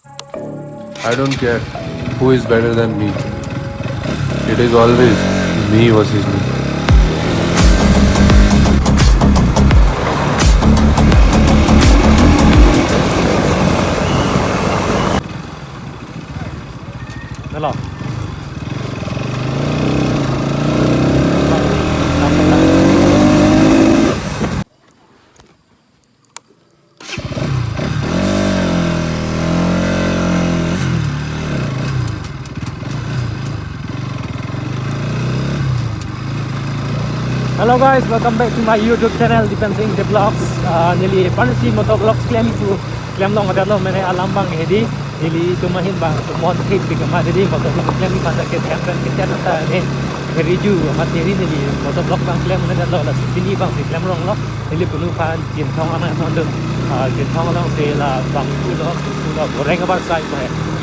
I don't care who is better than me. It is always me versus me. Đó là Hello guys, welcome back to my YouTube channel Dispensing the Vlogs. Nili panasi motor vlogs claim long ada lo mene alam bang hedi nili tumahin bang tumon hit big ma hedi motor vlog claim ni pada ke tempen ke channel ni review materi nili motor vlog bang claim ada lo la sini bang si claim long lo nili punu pan jin thong ana thon de jin thong long se la bang ku lo goreng abar sai ko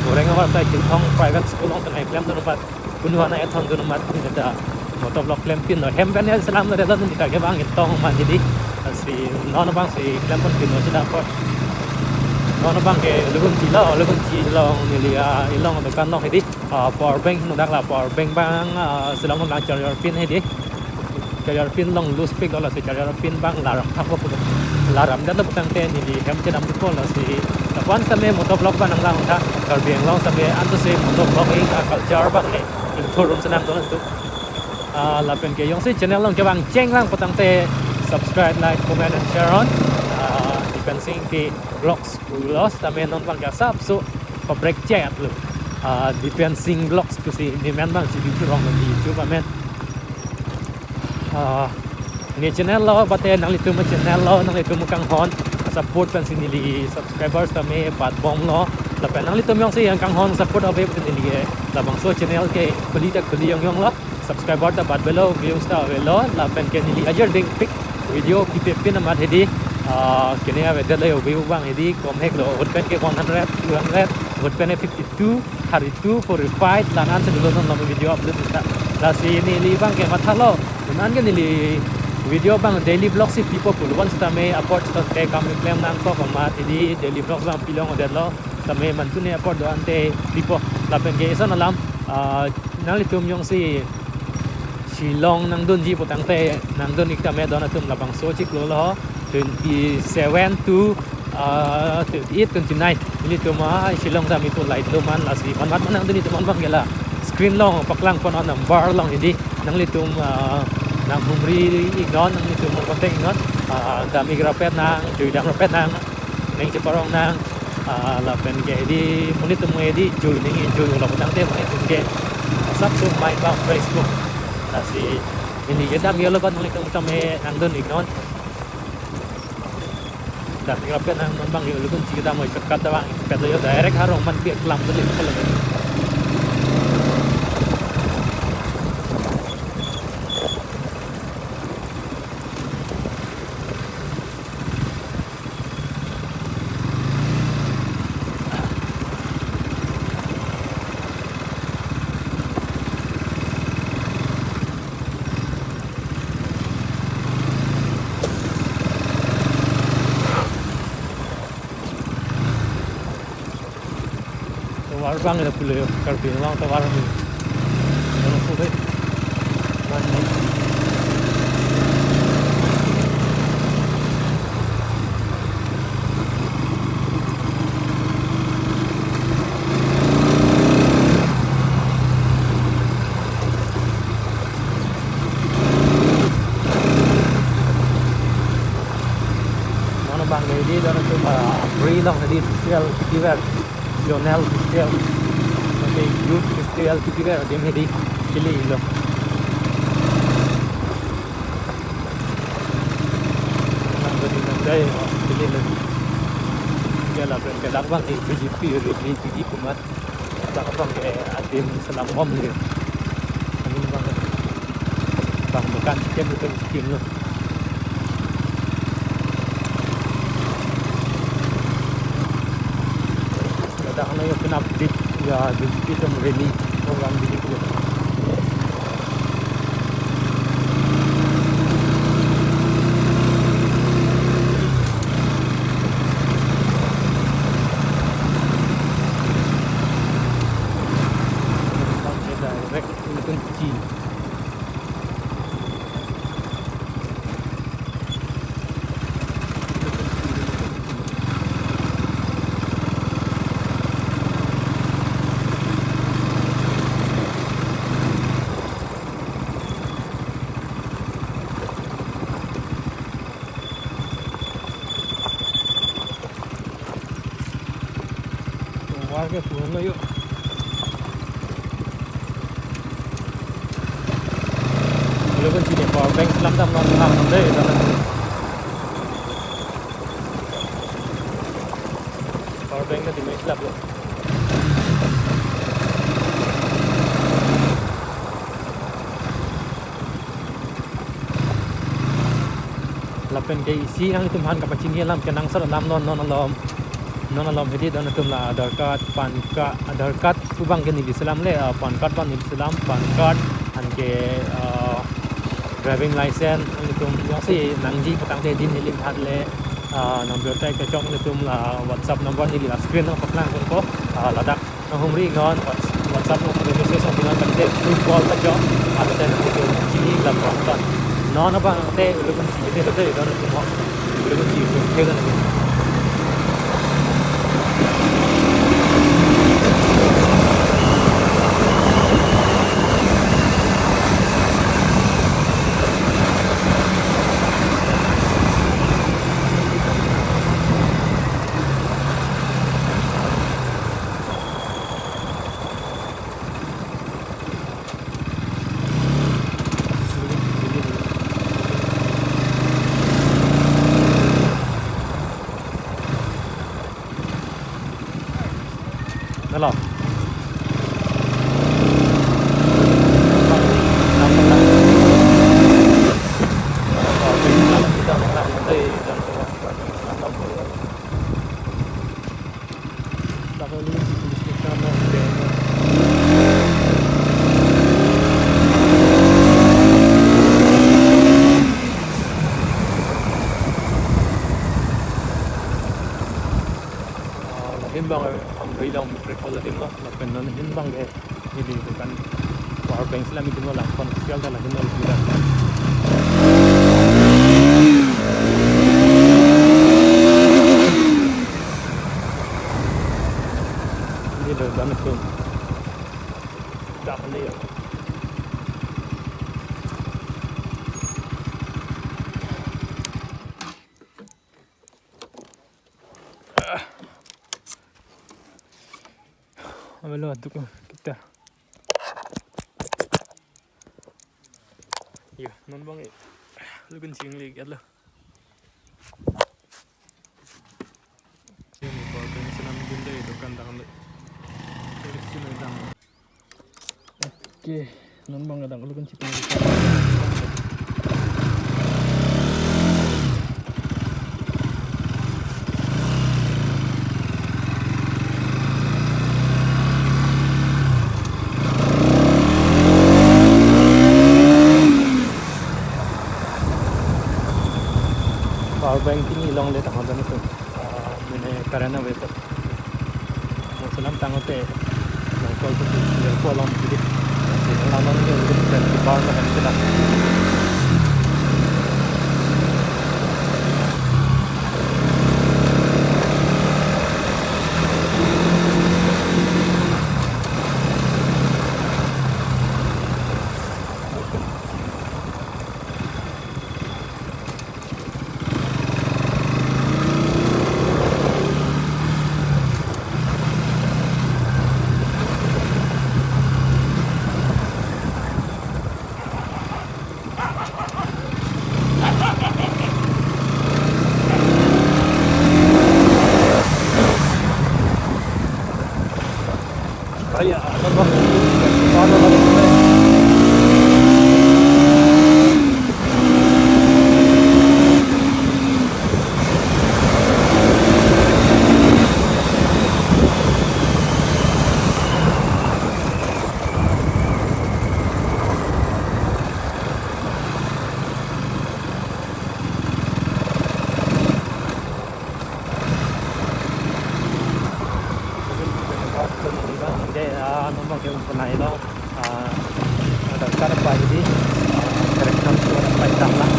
goreng abar sai jin thong private school long tanai claim tu pat punu ana thon de mat ni da motor vlog claim pin no hem kan salam ada dan kita ke bang itong man jadi si non bang si claim pun pin no sida ko non bang ke lugun ci lo ni lia ilong to kan no hedi power bank no dak la power bank bang salam lang charger pin hedi charger pin long loose pick la si charger pin bang la ram thak ko la ram dan butang te ni hem che nam ko la si wan same motor vlog ban lang tha kar biang long same an to se motor vlog e ka culture bang ni in forum sanam to tu là bên kia yong si channel long cho bạn cheng lang patang te subscribe like comment and share on Dispensing the vlogs ulos tamen non bang ka sub so pa break chat lu Dispensing vlogs tu si ni men bang si video rong di YouTube amen ni channel lo bate nang litu ma channel lo nang litu mukang hon support pen sin li subscribers tame pat bom lo la pen nang litu yong si yang kang hon support abe pen li la bang so channel ke kuli tak kuli yong lo subscriber ta bat below views ta below la pen ke ni ajar ding pic video pipe pin ma hedi kene ave dele view bang hedi kom hek lo hot pen ke 100 200 hot pen 52 32 45 lanan se dulu non video upload ta la si ni li bang ke mathalo nan ke ni li video bang daily vlog si people pul once ta me upload ta ke kam claim nan ko ma hedi daily vlog bang pilong de lo ta me man tu ne upload do ante people la pen ke san alam nan li tum yong si Shillong nang dun ji putang te nang dun ikta me don atum labang so chik lo lo 27 to 28 29 ini tu ma Shillong da mi tu light lo man lasi man mat nang dun itu man bang gela screen long paklang pon on bar long hindi nang litum nang humri ignon nang litum kontek ignon da mi grapet nang chui dang grapet nang neng ceparong nang la pen ke di munit tu mu di chui ning chui lo putang te mai tu ke sub tu mai bang Facebook si ini kita biar lepas mulai kita me angdon iknon dan kita pun ang bang yo lukun kita mau sekat bang kita yo direct harong man pi kelam tu kalau war bang ada pula karbi long tawar ni ono su dei man ni ono bang ni don tu free long di sel kiwer Lionel Cristiel nanti youth Cristiel kita dia medi pilih lo nanti pilih lo dia lah berangkat bang di BGP di kumat bang ke adim selam bom ni ini bang bukan skim lo dah na yung update ya BGP tu really program BGP tu warga pulang lo yuk. Kalau kan sini power bank selam tam non hang nanti dalam power bank nanti mai selap lo. Lapen ke isi ang itu han kapacing lam kenang sar lam non alom hedi don tum la Aadhaar card subang ke ni Islam le pan card ban ni Islam pan card han ke driving license ang tum wasi nangji patang te din nilim hat le number tag ke chong ni tum la WhatsApp number ni la screen no paklang ko ladak na humri ngon WhatsApp no ke message on bilang kan te full call ta jo ate na ko chini la kon non apa te ulun si te te don tum ho ulun si ko te don Hello. Himbang ang bilang prequel din no napenon himbang ke ini bukan power bank slam itu lang komersial dan lagi nol bilang ini dah dan itu dah ni Amelo aduk kita. Yo, non bang lu kan sing lig adlo. Ini power bank senam bunda itu kan tangan lu. Terus sini dang. Oke, non bang adang lu kan cipin. Power bank ini long le tangan dan itu mene karena itu Muslim tangote nongkol tu dia kolom jadi lawan dia udah di bar lah kan kita Kaya ano ba? Paano ba ito? Ano bang yung punay ito? Nagkara pa hindi. Correction suara panjang lah.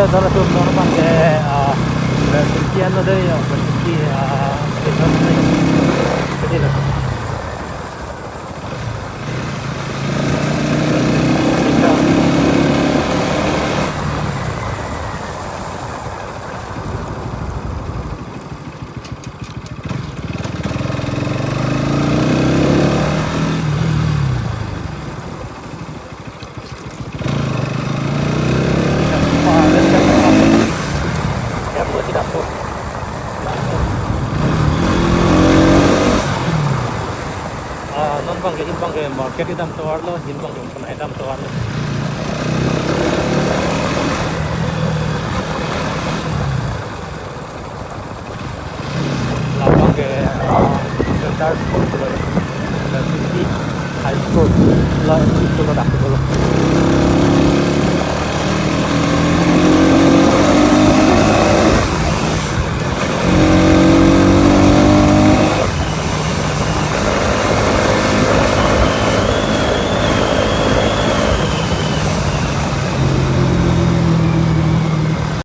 salah satu normal ke sekian ada ya seperti station lain. Jadi lah. Non bang ke market idam tawar lo, hin bang yung panay idam tawar lo.